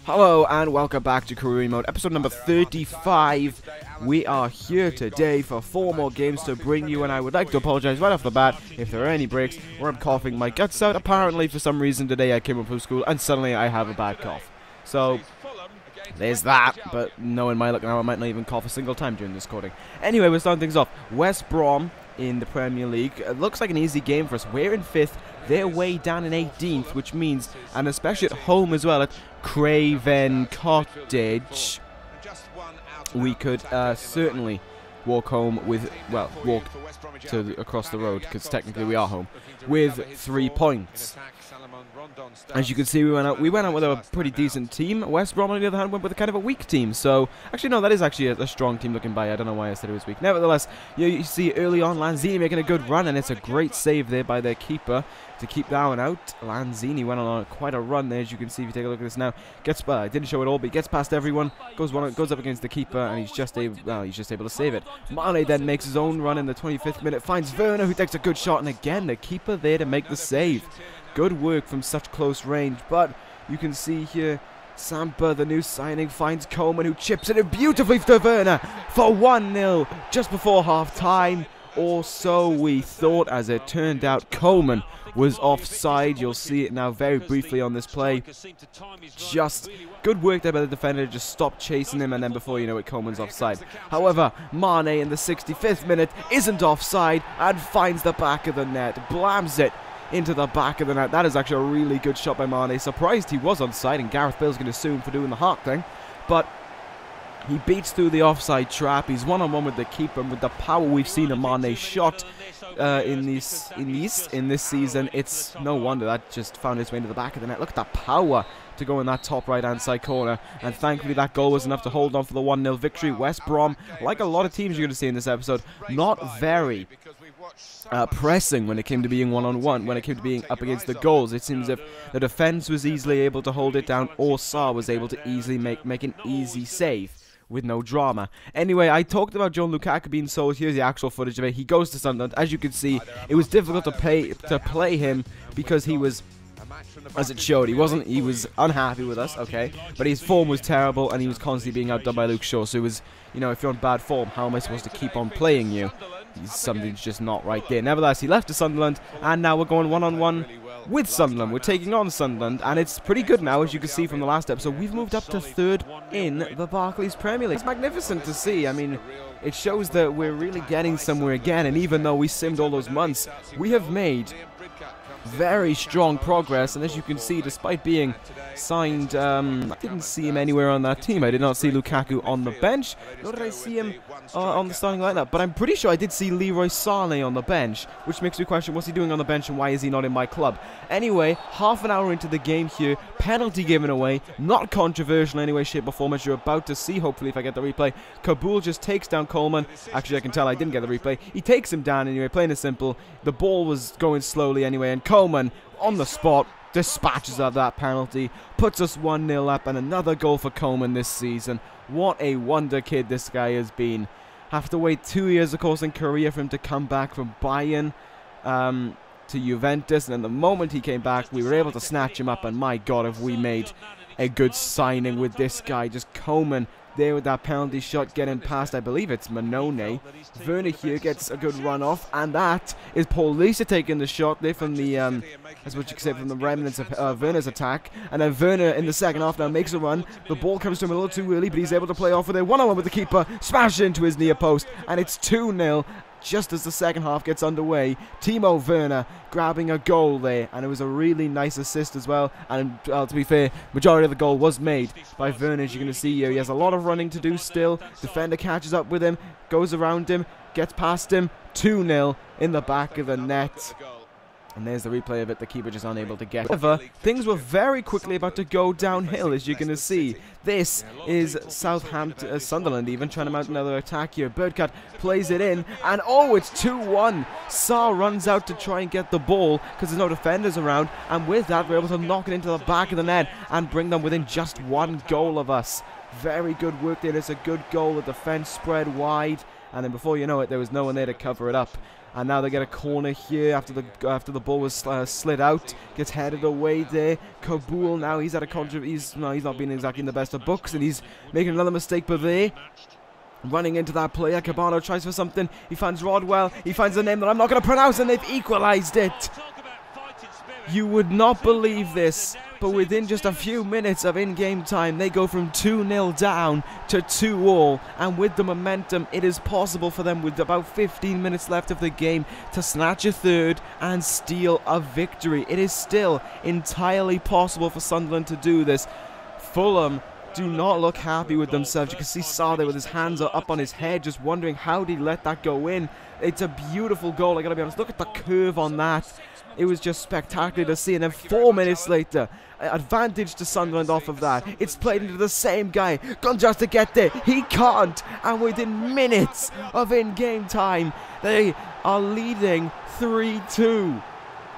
Hello and welcome back to Career Mode, episode number 35. We are here today for 4 more games to bring you, and I would like to apologize right off the bat if there are any breaks where I'm coughing my guts out. Apparently, for some reason today I came up from school and suddenly I have a bad cough. So, there's that, but knowing my luck now, I might not even cough a single time during this recording. Anyway, we're starting things off. West Brom in the Premier League. It looks like an easy game for us. We're in 5th. They're way down in 18th, which means, and especially at home as well, at Craven Cottage, we could certainly walk home with, well, walk to across the road, because technically we are home, with 3 points. As you can see, we went out with a pretty decent team. West Brom, on the other hand, went with a kind of a weak team. So, actually, no, that is actually a strong team looking by. I don't know why I said it was weak. Nevertheless, you see early on Lanzini making a good run, and it's a great save there by their keeper to keep that one out. Lanzini went on quite a run there, as you can see if you take a look at this now. Gets, I didn't show it all, but he gets past everyone, goes up against the keeper, and he's just able to save it. Mane then makes his own run in the 25th minute, finds Werner, who takes a good shot, and again, the keeper there to make the save. Good work from such close range, but you can see here, Sampa, the new signing, finds Coleman, who chips it in beautifully to Werner for 1-0 just before half-time. Or so we thought. As it turned out, Coleman was offside. You'll see it now very briefly on this play. Just good work there by the defender to just stop chasing him, and then before you know it, Coleman's offside. However, Mane in the 65th minute isn't offside and finds the back of the net, blams it into the back of the net. That is actually a really good shot by Mane. Surprised he was onside, and Gareth Bale's going to sue him for doing the heart thing. But he beats through the offside trap. He's one-on-one with the keeper, and with the power we've seen a Mane shot in this season, it's no wonder that just found its way into the back of the net. Look at that power to go in that top right-hand side corner, and thankfully that goal was enough to hold on for the 1-0 victory. West Brom, like a lot of teams you're going to see in this episode, not very pressing when it came to being one-on-one, when it came to being up against the goals. It seems as if the defense was easily able to hold it down, or Sarr was able to easily make an easy save with no drama. Anyway, I talked about John Lukaku being sold. Here's the actual footage of it. He goes to Sunderland. As you can see, it was difficult to play him because he was, as it showed, he was unhappy with us, okay, but his form was terrible and he was constantly being outdone by Luke Shaw. So it was, you know, if you're in bad form, how am I supposed to keep on playing you? Something's just not right there. Nevertheless, he left to Sunderland, and now we're going one-on-one with Sunderland. We're taking on Sunderland, and it's pretty good now. As you can see from the last episode, we've moved up to 3rd in the Barclays Premier League. It's magnificent to see. I mean, it shows that we're really getting somewhere again, and even though we simmed all those months, we have made very strong progress. And as you can see, despite being signed, I didn't see him anywhere on that team. I did not see Lukaku on the bench, nor did I see him on the starting lineup, but I'm pretty sure I did see Leroy Sané on the bench, which makes me question, what's he doing on the bench and why is he not in my club? Anyway, half an hour into the game here, penalty given away, not controversial in any way, shape or form, as you're about to see, hopefully, if I get the replay. Kabul just takes down Coleman. Actually, I can tell I didn't get the replay. He takes him down anyway, plain and simple. The ball was going slowly anyway, and Coleman, on the spot, dispatches of that penalty, puts us 1-0 up, and another goal for Coleman this season. What a wonder kid this guy has been. Have to wait 2 years, of course, in Korea for him to come back from Bayern to Juventus, and the moment he came back, we were able to snatch him up, and my God, have we made a good signing with this guy. Just Coleman there with that penalty shot, getting past, I believe it's Manone. Werner here gets a good run off, and that is Paul Lisa taking the shot there from the, that's what you can say, from the remnants of Werner's attack. And then Werner in the second half now makes a run. The ball comes to him a little too early, but he's able to play off with it. One-on-one with the keeper, smash into his near post, and it's 2-0. Just as the second half gets underway, Timo Werner grabbing a goal there, and it was a really nice assist as well. And to be fair, majority of the goal was made by Werner. As you're going to see here, he has a lot of running to do still. Defender catches up with him, goes around him, gets past him. 2-0 in the back of the net. And there's the replay of it, the keeper just unable to get. However, things were very quickly about to go downhill, as you're going to see. This is Southampton, Sunderland even, trying to mount another attack here. Birdcat plays it in, and oh, it's 2-1. Sarr runs out to try and get the ball, because there's no defenders around, and with that, we're able to knock it into the back of the net, and bring them within just 1 goal of us. Very good work there. It's a good goal. The defense spread wide, and then before you know it, there was no one there to cover it up. And now they get a corner here after the ball was slid out. Gets headed away there. Kabul now, he's had a he's not been exactly in the best of books, and he's making another mistake, but there. Running into that player, Cabano tries for something. He finds Rodwell. He finds a name that I'm not going to pronounce, and they've equalised it. You would not believe this, but within just a few minutes of in-game time, they go from 2-0 down to 2-all, and with the momentum, it is possible for them, with about 15 minutes left of the game, to snatch a third and steal a victory. It is still entirely possible for Sunderland to do this. Fulham do not look happy with themselves. You can see Sade with his hands up on his head, just wondering how did he let that go in. It's a beautiful goal, I gotta be honest. Look at the curve on that. It was just spectacular to see. And then 4 minutes later, advantage to Sunderland off of that. It's played into the same guy. Gunjas to get there. He can't. And within minutes of in-game time, they are leading 3-2.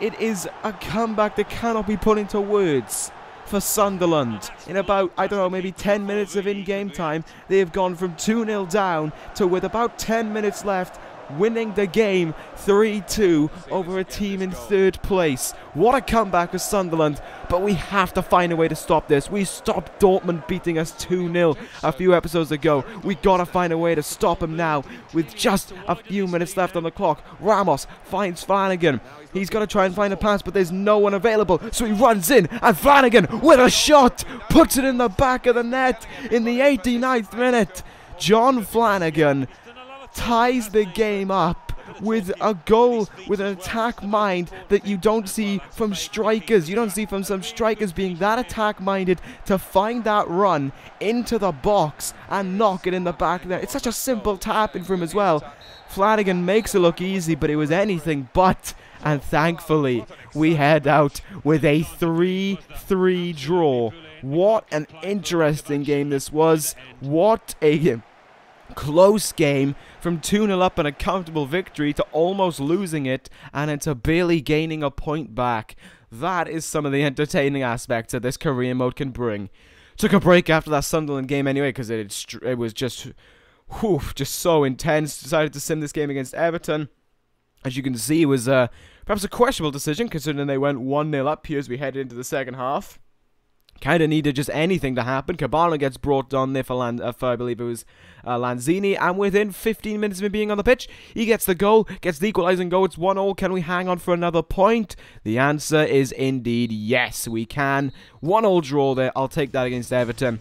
It is a comeback that cannot be put into words. For Sunderland, in about, I don't know, maybe 10 minutes of in-game time, they have gone from 2-0 down to, with about 10 minutes left, winning the game 3-2 over a team in third place. What a comeback for Sunderland, but we have to find a way to stop this. We stopped Dortmund beating us 2-0 a few episodes ago. We gotta find a way to stop them now with just a few minutes left on the clock. Ramos finds Flanagan. He's got to try and find a pass, but there's no one available. So he runs in, and Flanagan, with a shot, puts it in the back of the net in the 89th minute. John Flanagan ties the game up with a goal, with an attack mind that you don't see from strikers. You don't see from some strikers being that attack-minded to find that run into the box and knock it in the back there. It's such a simple tap-in for him as well. Flanagan makes it look easy, but it was anything but. And thankfully, we head out with a 3-3 draw. What an interesting game this was. What a close game, from 2-0 up and a comfortable victory to almost losing it and into barely gaining a point back. That is some of the entertaining aspects that this career mode can bring. Took a break after that Sunderland game anyway, because it was just so intense. Decided to sim this game against Everton. As you can see, it was perhaps a questionable decision, considering they went 1-0 up here as we headed into the second half. Kind of needed just anything to happen. Cabana gets brought on there for, I believe it was Lanzini, and within 15 minutes of him being on the pitch, he gets the goal, gets the equalising goal. It's 1-1. Can we hang on for another point? The answer is indeed yes, we can. 1-1 draw there. I'll take that against Everton.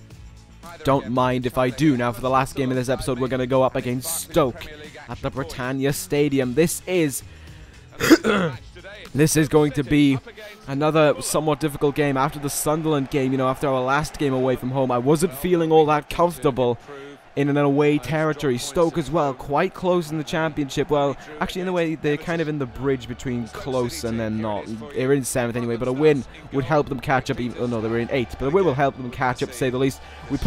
Don't mind if I do. Now, for the last game of this episode, we're going to go up against Stoke at the Britannia Stadium. This is this is going to be another somewhat difficult game. After the Sunderland game, you know, after our last game away from home, I wasn't feeling all that comfortable in an away territory. Stoke as well, quite close in the championship. Well, actually, in a way, they're kind of in the bridge between close and then not. They're in 7th anyway, but a win would help them catch up. Oh no, they were in 8th, but a win will help them catch up, to say the least. We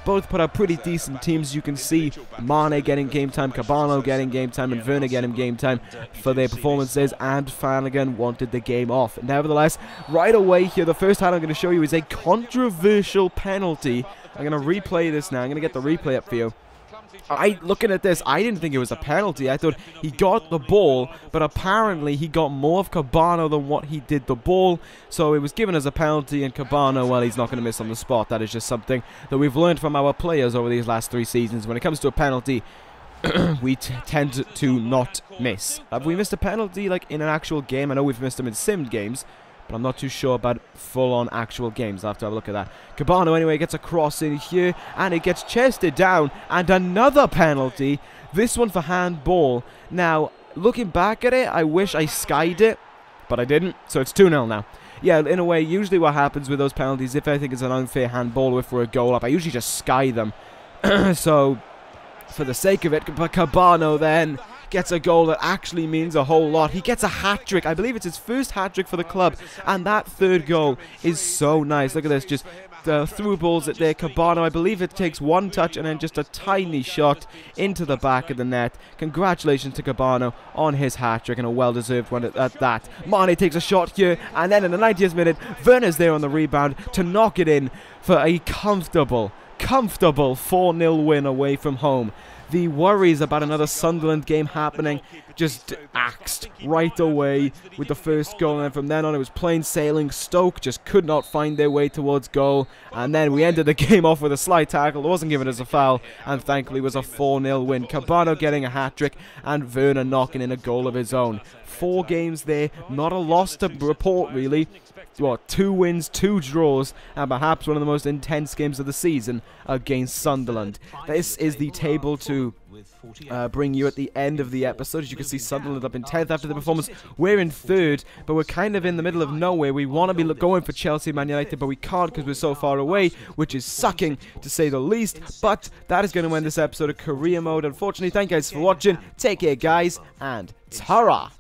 both put out pretty decent teams. You can see Mane getting game time, Cabano getting game time, and Werner getting game time for their performances, and Flanagan wanted the game off. Nevertheless, right away here, the first highlight I'm going to show you is a controversial penalty. I'm going to replay this now. I'm going to get the replay up for you. Looking at this, I didn't think it was a penalty. I thought he got the ball, but apparently he got more of Cabano than what he did the ball. So it was given as a penalty, and Cabano, well, he's not going to miss on the spot. That is just something that we've learned from our players over these last 3 seasons. When it comes to a penalty, we tend to not miss. Have we missed a penalty like in an actual game? I know we've missed them in simmed games, but I'm not too sure about full-on actual games. I'll have to have a look at that. Cabano, anyway, gets a cross in here, and it gets chested down, and another penalty. This one for handball. Now, looking back at it, I wish I skied it, but I didn't, so it's 2-0 now. Yeah, in a way, usually what happens with those penalties, if I think it's an unfair handball or if we're a goal up, I usually just sky them. So, for the sake of it, but Cabano then gets a goal that actually means a whole lot. He gets a hat-trick. I believe it's his first hat-trick for the club, and that third goal is so nice. Look at this, just through balls at there. Cabano, I believe it takes one touch and then just a tiny shot into the back of the net. Congratulations to Cabano on his hat-trick, and a well-deserved one at that. Mane takes a shot here, and then in the 90th minute, Werner's there on the rebound to knock it in for a comfortable 4-0 win away from home. the worries about another Sunderland game happening just axed right away with the first goal, and from then on it was plain sailing. Stoke just could not find their way towards goal, and then we ended the game off with a slight tackle. It wasn't given as a foul, and thankfully it was a 4-0 win. Cabano getting a hat-trick, and Werner knocking in a goal of his own. 4 games there, not a loss to report really. What, 2 wins, 2 draws, and perhaps one of the most intense games of the season against Sunderland. This is the table to bring you at the end of the episode. As you can see, Sunderland up in 10th after the performance. We're in 3rd, but we're kind of in the middle of nowhere. We want to be going for Chelsea, Man United, but we can't because we're so far away, which is sucking to say the least. But that is going to end this episode of Career Mode, unfortunately. Thank you guys for watching. Take care, guys, and ta-ra!